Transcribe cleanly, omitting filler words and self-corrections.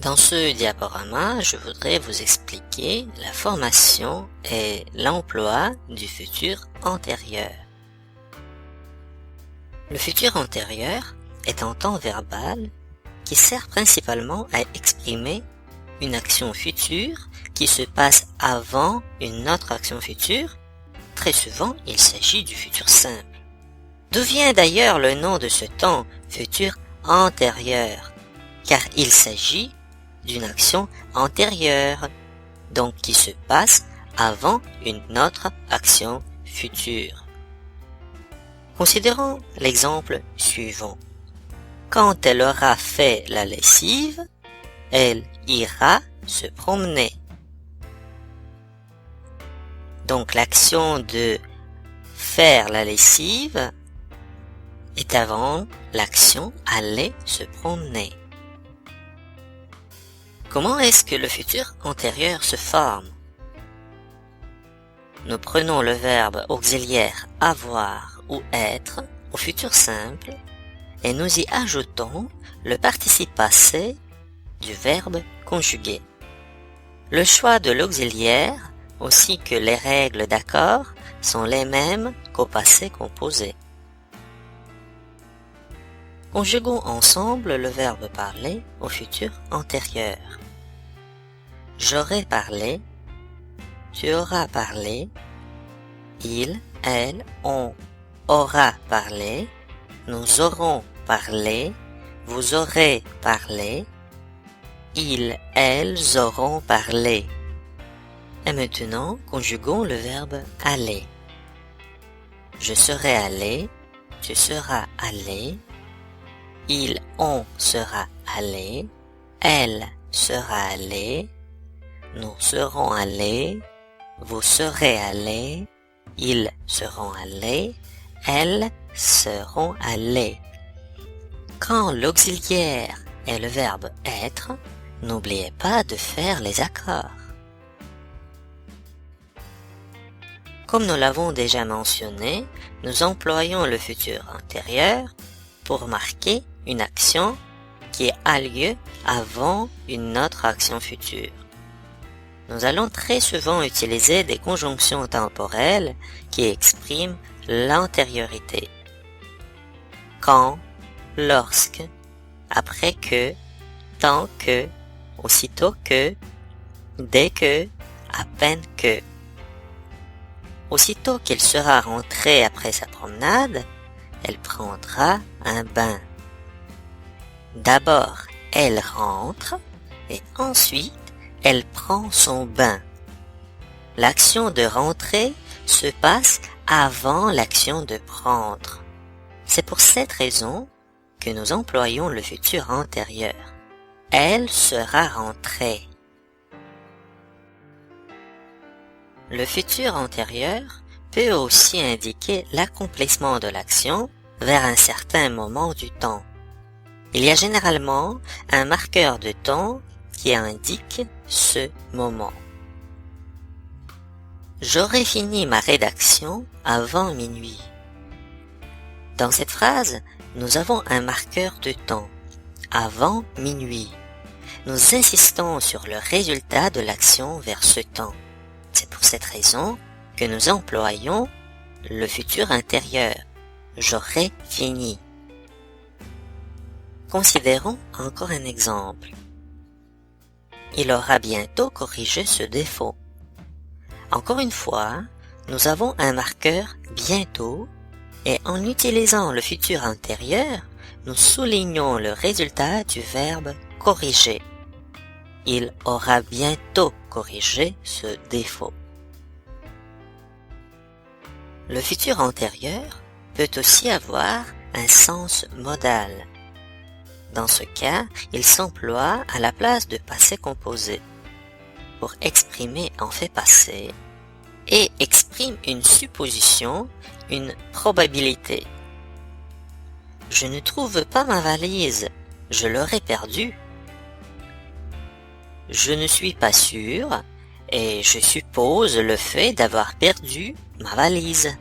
Dans ce diaporama, je voudrais vous expliquer la formation et l'emploi du futur antérieur. Le futur antérieur est un temps verbal qui sert principalement à exprimer une action future qui se passe avant une autre action future. Très souvent, il s'agit du futur simple. D'où vient d'ailleurs le nom de ce temps futur antérieur? Car il s'agit d'une action antérieure, donc qui se passe avant une autre action future. Considérons l'exemple suivant. Quand elle aura fait la lessive, elle ira se promener. Donc l'action de faire la lessive est avant l'action aller se promener. Comment est-ce que le futur antérieur se forme? Nous prenons le verbe auxiliaire avoir ou être au futur simple et nous y ajoutons le participe passé du verbe conjugué. Le choix de l'auxiliaire ainsi que les règles d'accord sont les mêmes qu'au passé composé. Conjuguons ensemble le verbe parler au futur antérieur. J'aurai parlé, tu auras parlé, il, elle, on aura parlé, nous aurons parlé, vous aurez parlé, ils, elles auront parlé. Et maintenant, conjuguons le verbe aller. Je serai allé, tu seras allé, il, on sera allé, elle sera allée, nous serons allés, vous serez allés, ils seront allés, elles seront allées. Quand l'auxiliaire est le verbe être, n'oubliez pas de faire les accords. Comme nous l'avons déjà mentionné, nous employons le futur antérieur pour marquer une action qui a lieu avant une autre action future. Nous allons très souvent utiliser des conjonctions temporelles qui expriment l'antériorité. Quand, lorsque, après que, tant que, aussitôt que, dès que, à peine que. Aussitôt qu'il sera rentré après sa promenade, elle prendra un bain. D'abord, elle rentre et ensuite, elle prend son bain. L'action de rentrer se passe avant l'action de prendre. C'est pour cette raison que nous employons le futur antérieur. Elle sera rentrée. Le futur antérieur peut aussi indiquer l'accomplissement de l'action vers un certain moment du temps. Il y a généralement un marqueur de temps qui indique ce moment. J'aurai fini ma rédaction avant minuit. Dans cette phrase, nous avons un marqueur de temps, avant minuit. Nous insistons sur le résultat de l'action vers ce temps. C'est pour cette raison que nous employons le futur intérieur. J'aurai fini. Considérons encore un exemple. Il aura bientôt corrigé ce défaut. Encore une fois, nous avons un marqueur bientôt et en utilisant le futur antérieur, nous soulignons le résultat du verbe corriger. Il aura bientôt corrigé ce défaut. Le futur antérieur peut aussi avoir un sens modal. Dans ce cas, il s'emploie à la place de passé composé pour exprimer un fait passé et exprime une supposition, une probabilité. Je ne trouve pas ma valise, je l'aurais perdue. Je ne suis pas sûr et je suppose le fait d'avoir perdu ma valise.